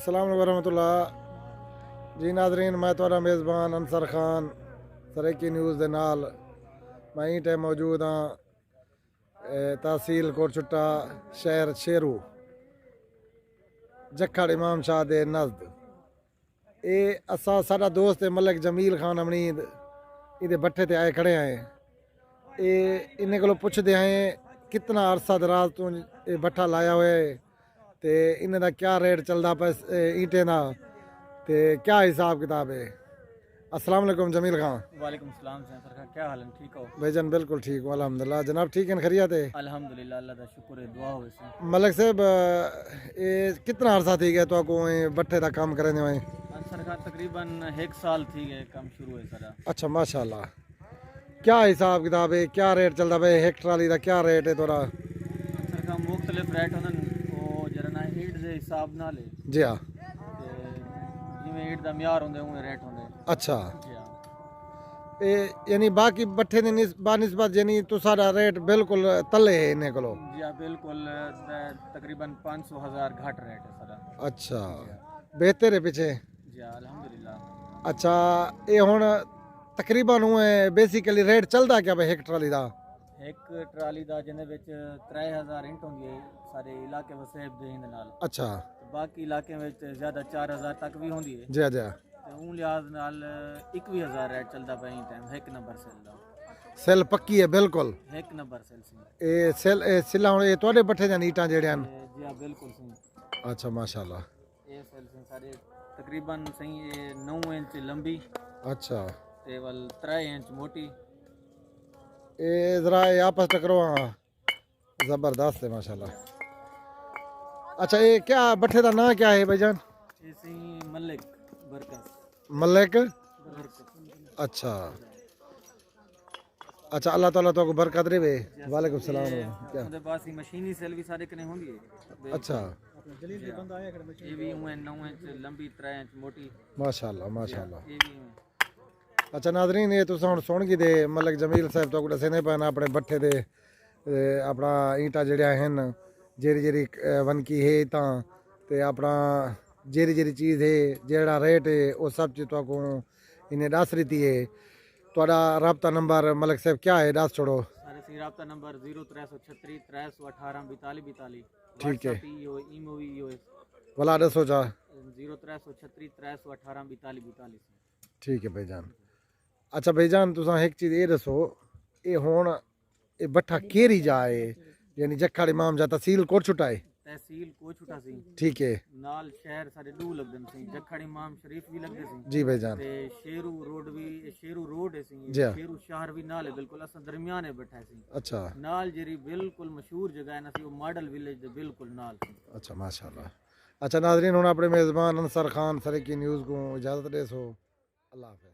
अस्सलाम वालेकुम वरहमतुल्लाह जी नाज़रीन, मैं तुहाडा मेज़बान अंसर खान सरेकी न्यूज़ दे नाल मैं ही टाइम मौजूद हाँ तहसील कोटचुट्टा शहर शेरू जखड़ इमाम शाह दे नज़द ये असा साडा दोस्त है मलिक जमील खान अमनीद इहदे बट्ठे ते आए खड़े हैं। ये इन्हें कोलों पुछदे हैं कितना अरसा दराज तो ये बट्ठा लाया हुआ है ते इन्हें दा क्या रेट चलदा पे ईंटें दा ते क्या हिसाब किताब है। अस्सलाम वालेकुम जमील खान। वालेकुम सलाम सैफर खान, क्या हाल है? ठीक हो? भाईजान बिल्कुल ठीक हूँ अल्हम्दुलिल्लाह। जनाब ठीक है, खैरियत है? अल्हम्दुलिल्लाह, अल्लाह दा शुक्र है, दुआ होवे से। मलिक साहब ये कितना अरसा थी गया तो को बट्ठे का काम करने में? अंसर खान तकरीबन 1 साल थी गए काम शुरू है सारा। अच्छा माशाल्लाह। क्या हिसाब किताब है, क्या रेट चलता है एक ट्राली का, क्या रेट है थोड़ा? अंसर खान मुख्तलिफ रेट होंदे वो जरा ना ईंट दे हिसाब नाल है जी हाँ। ते जिवें ईंट दा म्यार होंदे उवें रेट होंदे। अच्छा जी हाँ। यानी बाकी बट्ठे ने बानिस्बत यानी तुसारा रेट बिल्कुल तले है इन्हें कोलो? जी हाँ बिल्कुल, तकरीबन 500,000 घट रेट है सारा। अच्छा बेहतर है पीछे? जी हाँ अल्हम्दुलिल्लाह। अच्छा ये हुण तकरीबन बेसिकली रेट चलदा क्या भाई एक ट्राली का? एक ट्राली दा जिहदे विच 3000 इंट होंदी है सारे इलाके वसेब दे हिंद नाल। अच्छा ते बाकी इलाके विच ज़्यादा 4000 तक भी होंदी है। जी जी। ते उन लिहाज नाल 21000 रेट चलदा पे टाइम एक नंबर सेल दा। सेल पक्की है बिल्कुल? एक नंबर सेल सी। ये सेल सिला हुण ये तुहाडे बट्ठे दी ईटां जेहड़े हन? जी हाँ बिल्कुल सी। अच्छा माशाल्लाह। ये सेल सी सारे तकरीबन सही ये 9 इंच लंबी अच्छा ते वल 3 इंच मोटी। ये जरा ये आपस टकरो, हाँ जबरदस्त है माशाल्लाह। अच्छा ये क्या बट्ठे का नाम क्या है भाईजान? ये सही मलिक बरकत। मलिक? बरकत। अच्छा अच्छा, अल्लाह ताला तो को बरकत देवे। वालेकुम सलाम। क्या उनके पास ही मशीनी सेल भी सारे कने होंदी है। अच्छा ये भी हुए 9 इंच लंबी 3 इंच मोटी। माशाल्लाह माशाल्लाह। ये भी हुए। अच्छा नाज़रीन, ये तुस हुण सुन गए दे मलिक जमील साहब तो दसने पैन अपने बट्ठे दे अपना ईंटा जड़िया हैं जेरी जेरी वनकी है तां ते अपना जेरी जेरी चीज़ है जेड़ा रेट है वो सब चीज़ तो को इन्हें दस रीती है। थोड़ा रब्ता नंबर मलिक साहब क्या है दस छोड़ो? सारे सी रब्ता नंबर 0336 318 42 42। ठीक है ईमो भी यो है वाला दसो चा 0336 318 42 42। ठीक है भाईजान। अच्छा भाईजान तुसा एक चीज़ ये दसो ये हुण ये बट्ठा केरी जाए यानी जखड़ इमाम जा तहसील कोटचुट्टा है? तहसील कोटचुट्टा सी। ठीक है नाल शहर सारे दू लगदे सी, जखड़ इमाम शरीफ भी लगदे सी। जी भाईजान। ते शेरू रोड भी, शेरू रोड है सी, जी हाँ। शेरू शहर भी नाल है बिल्कुल असा दरमियाने बैठा है सी। अच्छा नाल जेरी बिल्कुल मशहूर जगह है ना सी वो मॉडल विलेज दे बिल्कुल नाल सी। अच्छा माशाल्लाह। अच्छा नाज़रीन, हुण अपने मेज़बान अंसर खान सरेकी न्यूज़ को इजाज़त दे सो। अल्लाह हाफ़िज़।